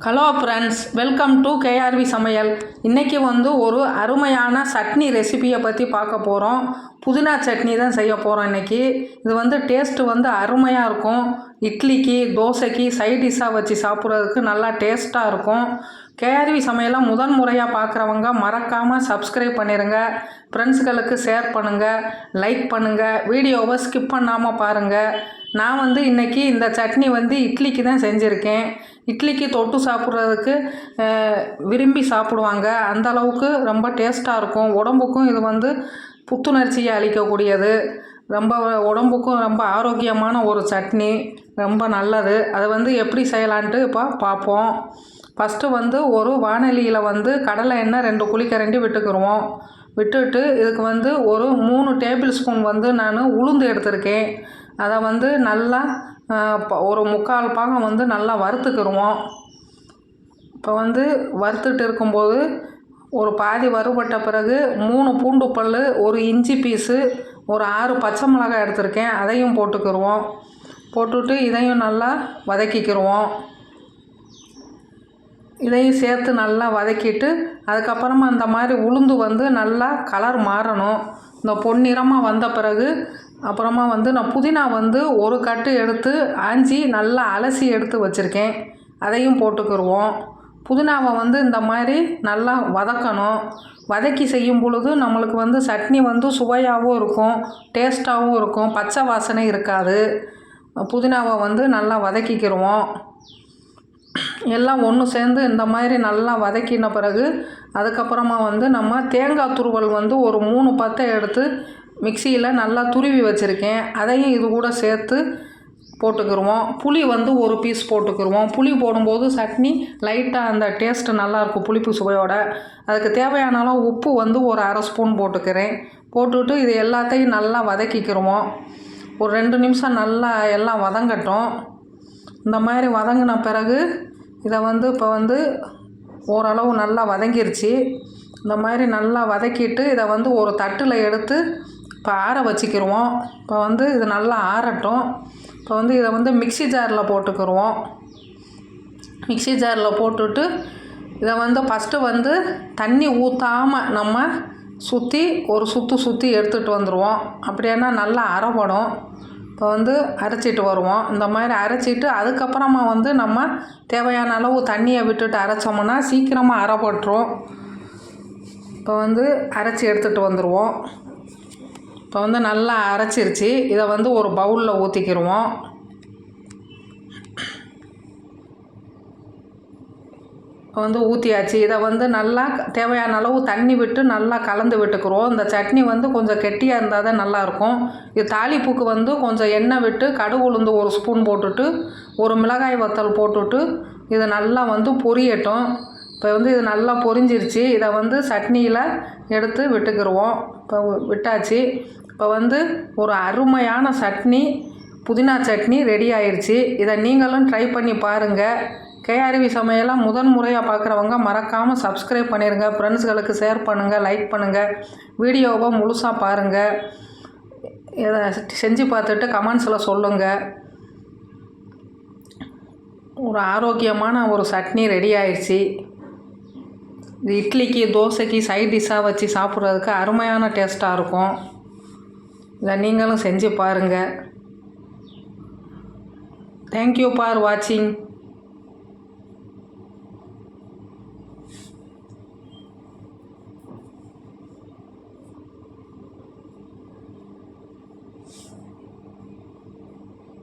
Hello friends, welcome to KRV சமையல். இன்றைக்கி ஒரு அருமையான சட்னி ரெசிபியை பற்றி பார்க்க போகிறோம். புதினா சட்னி தான் செய்ய போகிறோம் இன்றைக்கி. இது டேஸ்ட்டு அருமையாக இருக்கும். இட்லிக்கு, தோசைக்கு சைட் டிஷ்ஷாக வச்சு சாப்பிட்றதுக்கு நல்லா டேஸ்ட்டாக இருக்கும். கேஆர்வி சமையலை முதன் முறையாக பார்க்குறவங்க மறக்காமல் சப்ஸ்கிரைப் பண்ணிடுங்க. ஃப்ரெண்ட்ஸுகளுக்கு ஷேர் பண்ணுங்கள், லைக் பண்ணுங்கள், வீடியோவை ஸ்கிப் பண்ணாமல் பாருங்கள். நான் இன்றைக்கி இந்த சட்னி இட்லிக்கு தான் செஞ்சுருக்கேன். இட்லிக்கு தொட்டு சாப்பிட்றதுக்கு விரும்பி சாப்பிடுவாங்க. அந்தளவுக்கு ரொம்ப டேஸ்ட்டாக இருக்கும். உடம்புக்கும் இது புத்துணர்ச்சியை அளிக்கக்கூடியது. ரொம்ப உடம்புக்கும் ரொம்ப ஆரோக்கியமான ஒரு சட்னி, ரொம்ப நல்லது. அதை எப்படி செய்யலான்ட்டு இப்போ பார்ப்போம். ஃபஸ்ட்டு ஒரு வானலியில் கடலை எண்ணெய் 2 குழிக்கரண்டி விட்டுக்குருவோம். விட்டுட்டு இதுக்கு ஒரு 3 டேபிள் ஸ்பூன் நான் உளுந்து எடுத்திருக்கேன். அதை நல்லா ஒரு 3/4 பாகம் நல்லா வறுத்துக்கிடுவோம். இப்போ வறுத்துட்டு இருக்கும்போது ஒரு பாதி வறுபட்ட பிறகு 3 பூண்டு பல், 1 இஞ்சி பீஸு, ஒரு 6 பச்சை மிளகாய் எடுத்திருக்கேன். அதையும் போட்டுக்கிடுவோம். போட்டுட்டு இதையும் நல்லா வதக்கிக்கிடுவோம். இதையும் சேர்த்து நல்லா வதக்கிட்டு அதுக்கப்புறமா அந்த மாதிரி உளுந்து நல்லா கலர் மாறணும். இந்த பொன்னிறமாக வந்த பிறகு அப்புறமா நான் புதினா ஒரு கட்டு எடுத்து ஆஞ்சி நல்லா அலசி எடுத்து வச்சுருக்கேன். அதையும் போட்டுக்கிடுவோம். புதினாவை இந்த மாதிரி நல்லா வதக்கணும். வதக்கி செய்யும் பொழுது நம்மளுக்கு சட்னி சுவையாகவும் இருக்கும், டேஸ்ட்டாகவும் இருக்கும், பச்சை வாசனை இருக்காது. புதினாவை நல்லா வதக்கிக்கிடுவோம். எல்லாம் ஒன்று சேர்ந்து இந்த மாதிரி நல்லா வதக்கின பிறகு அதுக்கப்புறமா நம்ம தேங்காய் துருவல் ஒரு 3 பத்தை எடுத்து மிக்சியில் நல்லா துருவி வச்சுருக்கேன். அதையும் இது கூட சேர்த்து போட்டுக்கிடுவோம். புளி 1 பீஸ் போட்டுக்கிடுவோம். புளி போடும்போது சட்னி லைட்டாக அந்த டேஸ்ட்டு நல்லாயிருக்கும் புளிப்பு சுவையோட. அதுக்கு தேவையான அளவு உப்பு ஒரு 1/2 ஸ்பூன் போட்டுக்கிறேன். போட்டுவிட்டு இது எல்லாத்தையும் நல்லா வதக்கிக்கிடுவோம். ஒரு 2 நிமிஷம் நல்லா எல்லாம் வதங்கட்டும். இந்த மாதிரி வதங்கின பிறகு இதை இப்போ ஓரளவு நல்லா வதங்கிருச்சு. இந்த மாதிரி நல்லா வதக்கிட்டு இதை ஒரு தட்டில் எடுத்து இப்போ ஆற வச்சுக்கிடுவோம். இப்போ இது நல்லா ஆறட்டும். இப்போ இதை மிக்ஸி ஜாரில் போட்டுக்கிடுவோம். மிக்ஸி ஜாரில் போட்டுட்டு இதை ஃபஸ்ட்டு தண்ணி ஊற்றாமல் நம்ம சுற்றி ஒரு சுற்றி எடுத்துகிட்டு வந்துடுவோம். அப்படின்னா நல்லா அரைப்படும். இப்போ அரைச்சிட்டு வருவோம். இந்த மாதிரி அரைச்சிட்டு அதுக்கப்புறமா நம்ம தேவையான அளவு தண்ணியை விட்டுட்டு அரைச்சோம்னா சீக்கிரமாக அரைப்பட்டுரும். இப்போ அரைச்சி எடுத்துகிட்டு வந்துடுவோம். இப்போ நல்லா அரைச்சிருச்சு. இதை ஒரு பவுலில் ஊற்றிக்கிடுவோம். இப்போ ஊற்றியாச்சு. இதை நல்லா தேவையான அளவு தண்ணி விட்டு நல்லா கலந்து விட்டுக்குறோம். இந்த சட்னி கொஞ்சம் கெட்டியாக இருந்தால் தான் நல்லாயிருக்கும். இது தாளிப்புக்கு கொஞ்சம் எண்ணெய் விட்டு கடுகு உளுந்து 1 ஸ்பூன் போட்டுட்டு 1 மிளகாய் வத்தல் போட்டுட்டு இது நல்லா பொரியட்டும். இப்போ இது நல்லா பொரிஞ்சிருச்சு. இதை சட்னியில் எடுத்து விட்டுக்கிடுவோம். இப்போ விட்டாச்சு. இப்போ ஒரு அருமையான சட்னி, புதினா சட்னி ரெடி ஆயிடுச்சு. இதை நீங்களும் ட்ரை பண்ணி பாருங்கள். கேஆர்வி சமையலை முதன் முறையாக பார்க்குறவங்க மறக்காமல் சப்ஸ்கிரைப் பண்ணிடுங்க. ஃப்ரெண்ட்ஸுகளுக்கு ஷேர் பண்ணுங்கள், லைக் பண்ணுங்கள். வீடியோவை முழுசாக பாருங்கள். இதை செஞ்சு பார்த்துட்டு கமெண்ட்ஸில் சொல்லுங்கள். ஒரு ஆரோக்கியமான ஒரு சட்னி ரெடி ஆயிடுச்சு. இது இட்லிக்கு, தோசைக்கு சைட் டிஷ்ஷாக வச்சு சாப்பிட்றதுக்கு அருமையான டேஸ்ட்டாக இருக்கும். இதை நீங்களும் செஞ்சு பாருங்கள். தேங்க்யூ ஃபார் வாட்சிங்.